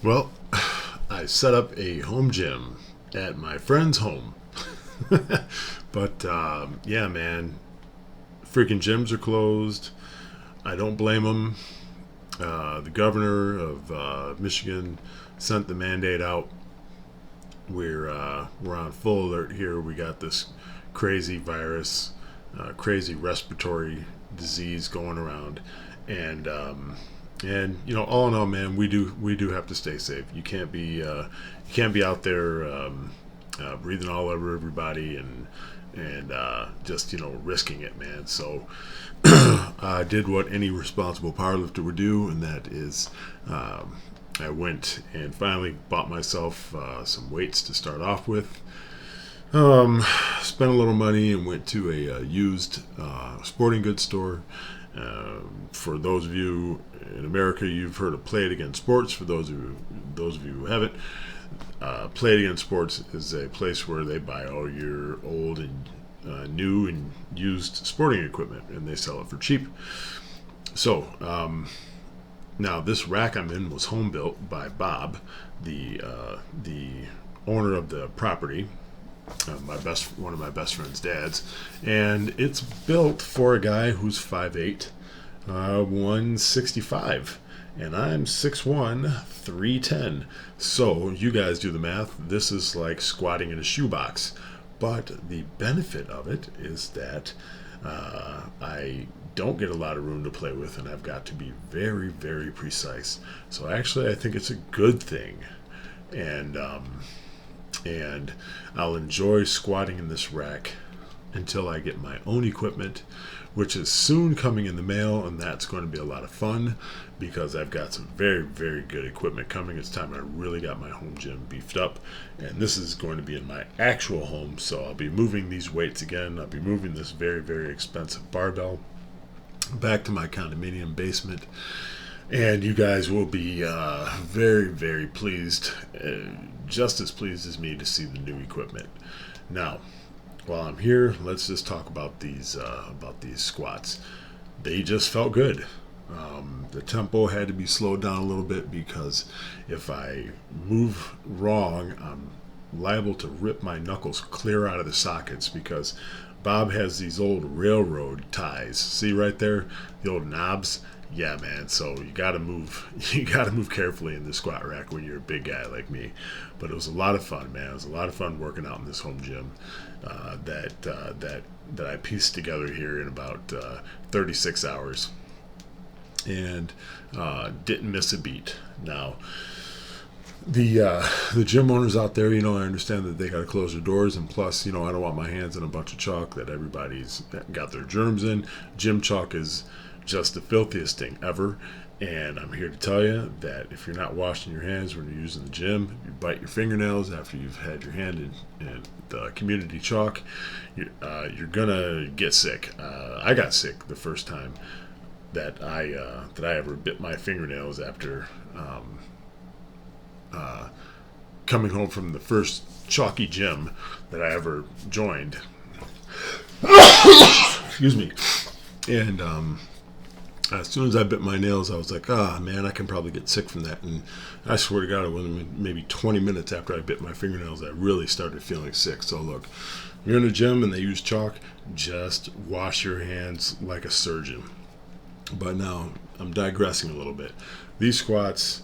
Well, I set up a home gym at my friend's home. But yeah, man, freaking gyms are closed. I don't blame them. The governor of Michigan sent the mandate out. We're on full alert here. We got this crazy virus, crazy respiratory disease going around, and all in all, man, we do have to stay safe. You can't be out there breathing all over everybody and just risking it, man. So I did what any responsible powerlifter would do, and that is I went and finally bought myself some weights to start off with. Um, Spent a little money and went to a used sporting goods store. For those of you in America, you've heard of Play It Again Sports. For those of you who haven't, Play It Again Sports is a place where they buy all your old and new and used sporting equipment, and they sell it for cheap. So now this rack I'm in was home built by Bob, the owner of the property, one of my best friend's dads, and it's built for a guy who's 5'8", 165, and I'm 6'1", 310. So you guys do the math. This is like squatting in a shoebox. But the benefit of it is that I don't get a lot of room to play with, and I've got to be very, very precise. So actually, I think it's a good thing, and and I'll enjoy squatting in this rack until I get my own equipment, which is soon coming in the mail, and that's going to be a lot of fun because I've got some very, very good equipment coming. It's time I really got my home gym beefed up, and this is going to be in my actual home, so I'll be moving these weights again. I'll be moving this very, very expensive barbell back to my condominium basement, and you guys will be very, very pleased, just as pleased as me to see the new equipment. Now, while I'm here, let's just talk about these squats. They just felt good. The tempo had to be slowed down a little bit because if I move wrong, I'm liable to rip my knuckles clear out of the sockets because Bob has these old railroad ties. See right there, the old knobs. Yeah, man. So you gotta move. You gotta move carefully in the squat rack when you're a big guy like me. But it was a lot of fun, man. It was a lot of fun working out in this home gym that I pieced together here in about 36 hours, and didn't miss a beat. Now, the gym owners out there, I understand that they got to close their doors, and plus, I don't want my hands in a bunch of chalk that everybody's got their germs in. Gym chalk is just the filthiest thing ever, and I'm here to tell you that if you're not washing your hands when you're using the gym, you bite your fingernails after you've had your hand in the community chalk, you're gonna get sick. I got sick the first time that I ever bit my fingernails after coming home from the first chalky gym that I ever joined. Excuse me. And as soon as I bit my nails, I was like, man, I can probably get sick from that. And I swear to God, it wasn't maybe 20 minutes after I bit my fingernails, I really started feeling sick. So look, you're in a gym and they use chalk, just wash your hands like a surgeon. But now I'm digressing a little bit. These squats,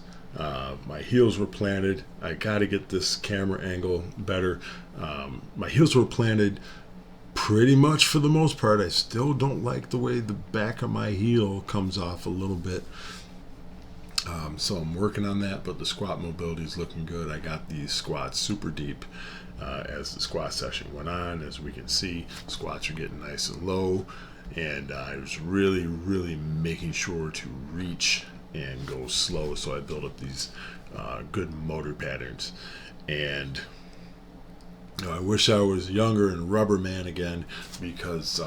my heels were planted. I got to get this camera angle better. My heels were planted pretty much for the most part. I still don't like the way the back of my heel comes off a little bit. So I'm working on that, but the squat mobility is looking good. I got these squats super deep as the squat session went on. As we can see, squats are getting nice and low, and I was really, really making sure to reach and go slow, so I built up these good motor patterns. And I wish I was younger and rubber man again, because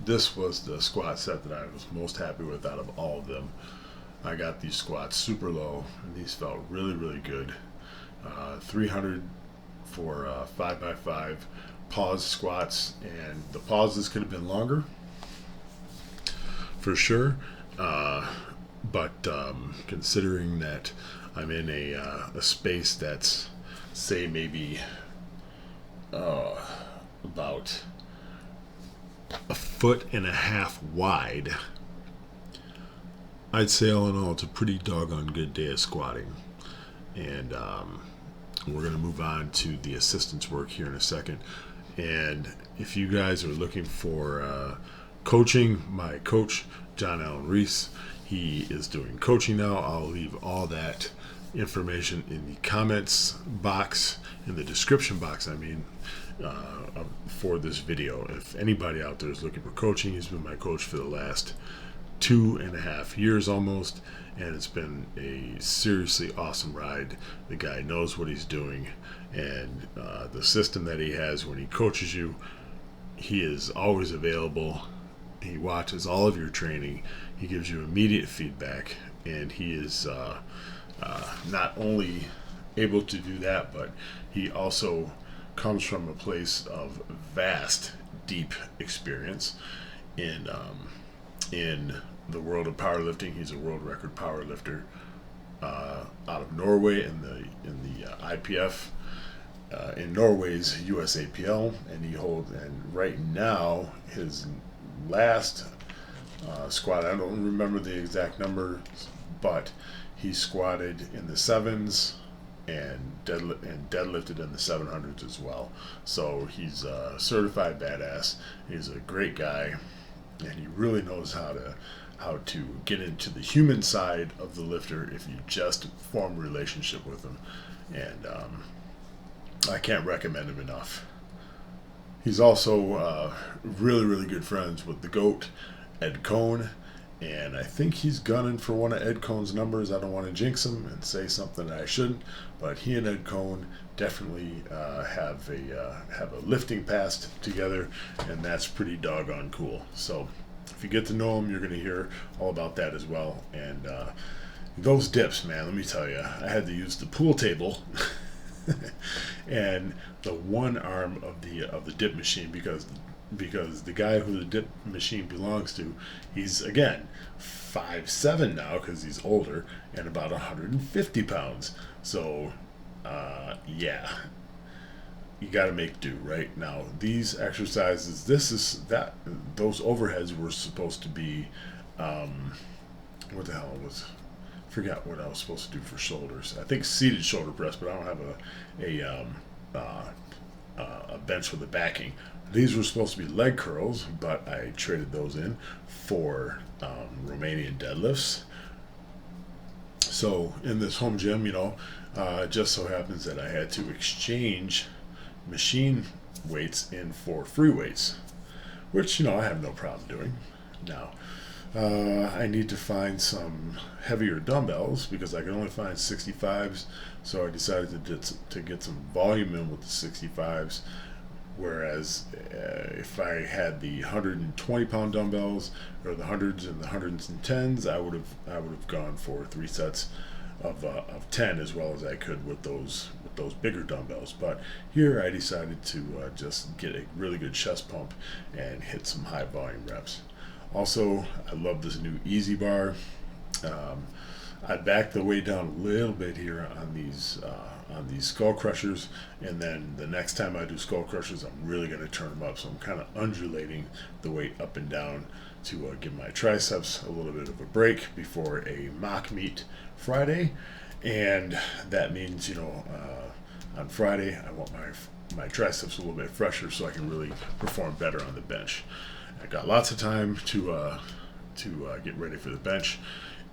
this was the squat set that I was most happy with out of all of them. I got these squats super low, and these felt really, really good. 300 for 5x5 pause squats, and the pauses could have been longer for sure. But considering that I'm in a space that's, say, maybe about 1.5 feet wide, I'd say all in all it's a pretty doggone good day of squatting. And we're going to move on to the assistance work here in a second. And if you guys are looking for coaching, my coach, John Allen Reese, he is doing coaching now. I'll leave all that information in the comments box, in the description box, for this video. If anybody out there is looking for coaching, he's been my coach for the last 2.5 years almost, and it's been a seriously awesome ride. The guy knows what he's doing, and the system that he has when he coaches you, he is always available. He watches all of your training. He gives you immediate feedback, and he is not only able to do that, but he also comes from a place of vast, deep experience in the world of powerlifting. He's a world record powerlifter out of Norway in the IPF, in Norway's USAPL, and right now his last squat, I don't remember the exact number, but he squatted in the sevens and deadlifted in the 700s as well. So he's a certified badass. He's a great guy, and he really knows how to get into the human side of the lifter if you just form a relationship with him. And I can't recommend him enough. He's also really, really good friends with the GOAT, Ed Cohn, and I think he's gunning for one of Ed Cohn's numbers. I don't want to jinx him and say something that I shouldn't, but he and Ed Cohn definitely have a lifting past together, and that's pretty doggone cool. So if you get to know him, you're going to hear all about that as well. And those dips, man, let me tell you, I had to use the pool table and the one arm of the dip machine because the guy who the dip machine belongs to, he's again 5'7" now because he's older and about 150 pounds. So yeah, you got to make do. Right now, these exercises, those overheads were supposed to be what the hell was, forgot what I was supposed to do for shoulders. I think seated shoulder press, but I don't have a bench with a backing. These were supposed to be leg curls, but I traded those in for Romanian deadlifts. So in this home gym, it just so happens that I had to exchange machine weights in for free weights, which I have no problem doing. Now I need to find some heavier dumbbells because I can only find 65s, so I decided to get some volume in with the 65s. Whereas if I had the 120-pound dumbbells or the hundreds and the 110s, I would have gone for 3 sets of 10 as well as I could with those bigger dumbbells. But here I decided to just get a really good chest pump and hit some high volume reps. Also, I love this new Easy Bar. I backed the weight down a little bit here on these skull crushers, and then the next time I do skull crushers, I'm really going to turn them up. So I'm kind of undulating the weight up and down to give my triceps a little bit of a break before a mock meet Friday, and that means on Friday I want my triceps a little bit fresher so I can really perform better on the bench. I got lots of time to get ready for the bench.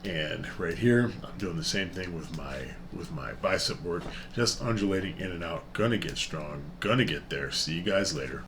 And right here, I'm doing the same thing with my bicep work, just undulating in and out. Gonna get strong, gonna get there. See you guys later.